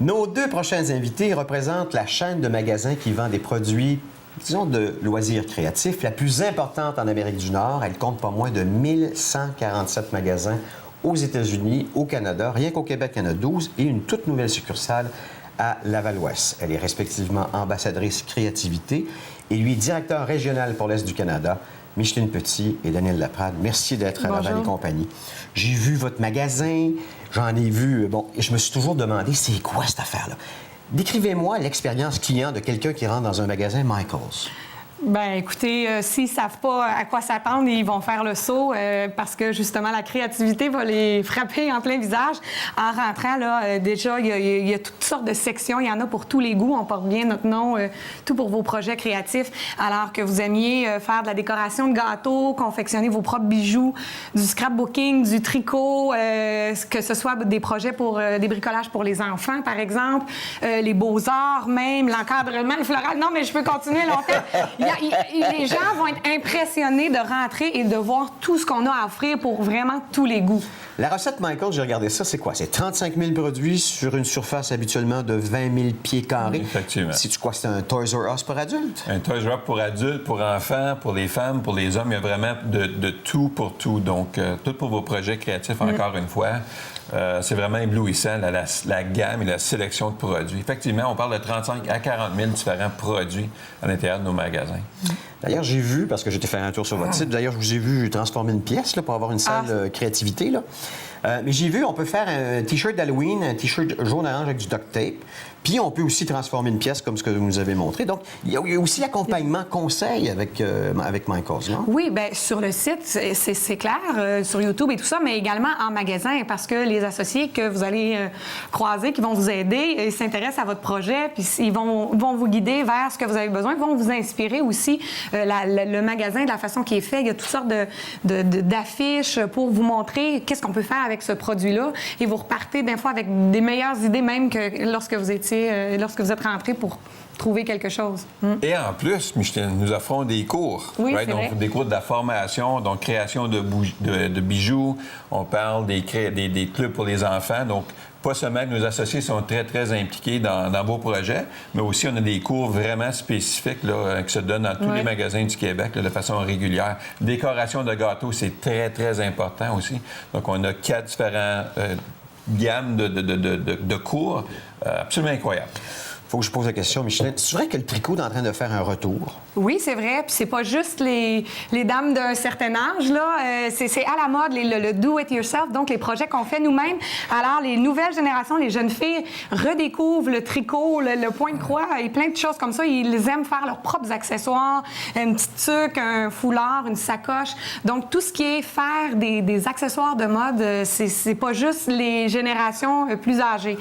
Nos deux prochains invités représentent la chaîne de magasins qui vend des produits, disons, de loisirs créatifs, la plus importante en Amérique du Nord. Elle compte pas moins de 1147 magasins aux États-Unis, au Canada. Rien qu'au Québec, il y en a 12 et une toute nouvelle succursale à Laval-Ouest. Elle est respectivement ambassadrice créativité et lui, directeur régional pour l'Est du Canada. Micheline Petit et Daniel Laprade, merci d'être à Laval et compagnie. J'ai vu votre magasin, j'en ai vu, et je me suis toujours demandé, c'est quoi cette affaire-là? Décrivez-moi l'expérience client de quelqu'un qui rentre dans un magasin Michaels. Bien, écoutez, s'ils ne savent pas à quoi s'attendre, ils vont faire le saut parce que, justement, la créativité va les frapper en plein visage. En rentrant, là, déjà, il y a toutes sortes de sections. Il y en a pour tous les goûts. On porte bien notre nom, tout pour vos projets créatifs. Alors que vous aimiez faire de la décoration de gâteaux, confectionner vos propres bijoux, du scrapbooking, du tricot, que ce soit des projets pour des bricolages pour les enfants, par exemple, les beaux-arts même, l'encadrement, le floral. Non, mais je peux continuer longtemps. Les gens vont être impressionnés de rentrer et de voir tout ce qu'on a à offrir pour vraiment tous les goûts. La recette Michaels, j'ai regardé ça, c'est quoi? C'est 35 000 produits sur une surface habituellement de 20 000 pieds carrés. Effectivement. C'est quoi? C'est un Toys R Us pour adultes? Un Toys R Us pour adultes, pour enfants, pour les femmes, pour les hommes. Il y a vraiment de tout pour tout. Donc, tout pour vos projets créatifs, encore une fois. C'est vraiment éblouissant, la gamme et la sélection de produits. Effectivement, on parle de 35 à 40 000 différents produits à l'intérieur de nos magasins. D'ailleurs, j'ai vu, parce que j'étais faire un tour sur votre site, d'ailleurs, je vous ai vu transformer une pièce là, pour avoir une salle créativité. Là. Mais j'ai vu, on peut faire un T-shirt d'Halloween, un T-shirt jaune-orange avec du duct tape. Puis, on peut aussi transformer une pièce comme ce que vous nous avez montré. Donc, il y a aussi l'accompagnement conseil avec Michaels, non? Oui, bien, sur le site, c'est clair, sur YouTube et tout ça, mais également en magasin, parce que les associés que vous allez croiser, qui vont vous aider, ils s'intéressent à votre projet, puis ils vont vous guider vers ce que vous avez besoin, ils vont vous inspirer aussi. Le magasin, de la façon qu'il est fait, il y a toutes sortes d'affiches pour vous montrer qu'est-ce qu'on peut faire avec ce produit-là. Et vous repartez des fois avec des meilleures idées même que lorsque vous êtes rentré pour trouver quelque chose. Et en plus, Micheline, nous offrons des cours. Oui, right? C'est vrai. Donc, des cours de la formation, donc création de bijoux. On parle des clubs pour les enfants. Donc, pas seulement que nos associés sont très, très impliqués dans vos projets, mais aussi on a des cours vraiment spécifiques là, qui se donnent dans tous les magasins du Québec là, de façon régulière. Décoration de gâteaux, c'est très, très important aussi. Donc, on a 4 différents gammes de cours absolument incroyables. Il faut que je pose la question, Micheline. C'est vrai que le tricot est en train de faire un retour? Oui, c'est vrai. Puis c'est pas juste les dames d'un certain âge, là. C'est à la mode, le do-it-yourself, donc les projets qu'on fait nous-mêmes. Alors, les nouvelles générations, les jeunes filles redécouvrent le tricot, le point de croix et plein de choses comme ça. Ils aiment faire leurs propres accessoires, une petite tuque, un foulard, une sacoche. Donc, tout ce qui est faire des accessoires de mode, c'est pas juste les générations plus âgées.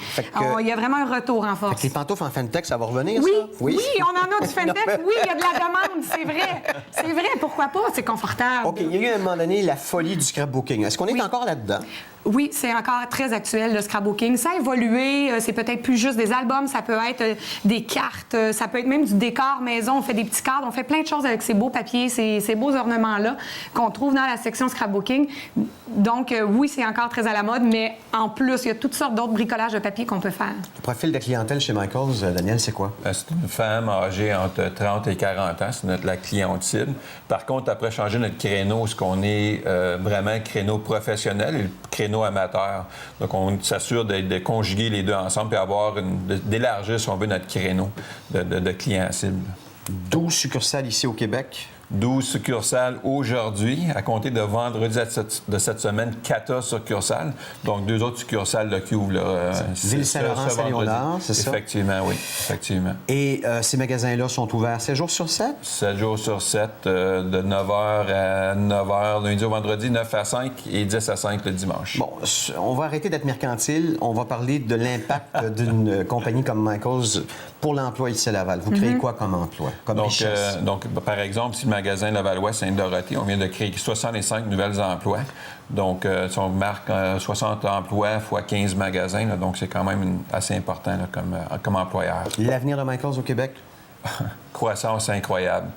Il y a vraiment un retour en force. Les pantoufles en Fentex, ça va revenir, oui, ça? Oui, on en a du Fentex. Oui, il y a de la demande, c'est vrai. C'est vrai, pourquoi pas? C'est confortable. OK, il y a eu à un moment donné la folie du scrapbooking. Est-ce qu'on est encore là-dedans? Oui, c'est encore très actuel, le scrapbooking. Ça a évolué. C'est peut-être plus juste des albums. Ça peut être des cartes. Ça peut être même du décor maison. On fait des petits cadres. On fait plein de choses avec ces beaux papiers, ces beaux ornements-là qu'on trouve dans la section scrapbooking. Donc, oui, c'est encore très à la mode, mais en plus, il y a toutes sortes d'autres bricolages de papier qu'on peut faire. Le profil de clientèle chez Michaels, Daniel, c'est quoi? C'est une femme âgée entre 30 et 40 ans. C'est la cliente cible. Par contre, après changer notre créneau, ce qu'on est vraiment créneau professionnel et le créneau amateur. Donc, on s'assure de conjuguer les deux ensemble et d'élargir, si on veut, notre créneau de clients cibles. 12 succursales ici au Québec. 12 succursales aujourd'hui. À compter de vendredi de cette semaine, 14 succursales. Donc, 2 autres succursales qui ouvrent Ville-Saint-Laurent, Saint-Léonard, c'est ça? Effectivement, oui. Effectivement. Et ces magasins-là sont ouverts 7 jours sur 7? 7 jours sur 7, de 9h à 9h, lundi au vendredi, 9 à 5 et 10 à 5 le dimanche. Bon, on va arrêter d'être mercantile. On va parler de l'impact d'une compagnie comme Michaels pour l'emploi ici à Laval. Vous créez quoi comme emploi, comme richesse? Donc, par exemple, si le magasin Laval-Ouest Sainte-Dorothée, on vient de créer 65 nouvelles emplois. Donc, si on marque 60 emplois fois 15 magasins, là, donc c'est quand même assez important là, comme employeur. L'avenir de Michaels au Québec? croissance incroyable.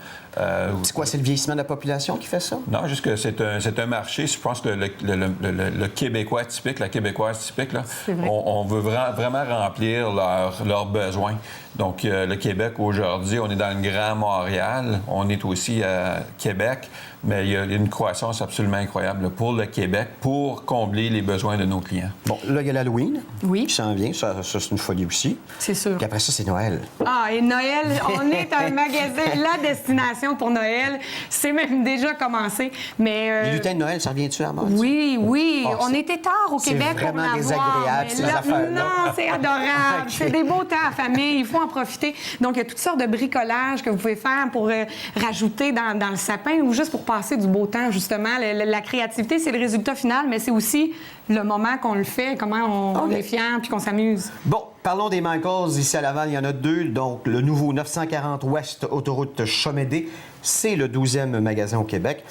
C'est quoi, c'est le vieillissement de la population qui fait ça? Non, juste que c'est un marché, je pense que le Québécois typique, la Québécoise typique, là, on veut vraiment remplir leurs besoins. Donc, le Québec, aujourd'hui, on est dans le Grand Montréal, on est aussi à Québec, mais il y a une croissance absolument incroyable là, pour le Québec, pour combler les besoins de nos clients. Bon, là, il y a l'Halloween Oui. qui s'en vient, ça c'est une folie aussi. C'est sûr. Puis après ça, c'est Noël. Ah, et Noël, on est un magasin, la destination pour Noël. C'est même déjà commencé. Mais, Les lutins de Noël, ça revient-tu à la mode? Oui, oui. Oh, on était tard au c'est Québec pour vraiment l'avoir. désagréable, mais ces là, affaires-là. non, c'est adorable. OK. C'est des beaux temps à famille. Il faut en profiter. Donc, il y a toutes sortes de bricolage que vous pouvez faire pour rajouter dans le sapin ou juste pour passer du beau temps, justement. La créativité, c'est le résultat final, mais c'est aussi le moment qu'on le fait, comment on est fier puis qu'on s'amuse. Bon, parlons des Michaels. Ici à Laval, il y en a 2. Donc, le nouveau 940 Ouest Autoroute Chomédé, c'est le 12e magasin au Québec.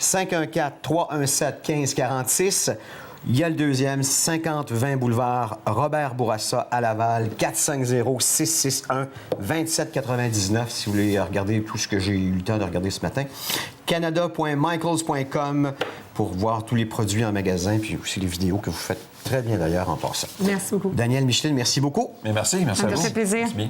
514-317-1546. Il y a le deuxième, 50-20 boulevard Robert Bourassa à Laval, 450-661-2799, si vous voulez regarder tout ce que j'ai eu le temps de regarder ce matin. Canada.michaels.com pour voir tous les produits en magasin, puis aussi les vidéos que vous faites très bien d'ailleurs en passant. Merci beaucoup. Daniel Micheline, merci beaucoup. Mais merci Ça à me vous. fait plaisir. Merci bien.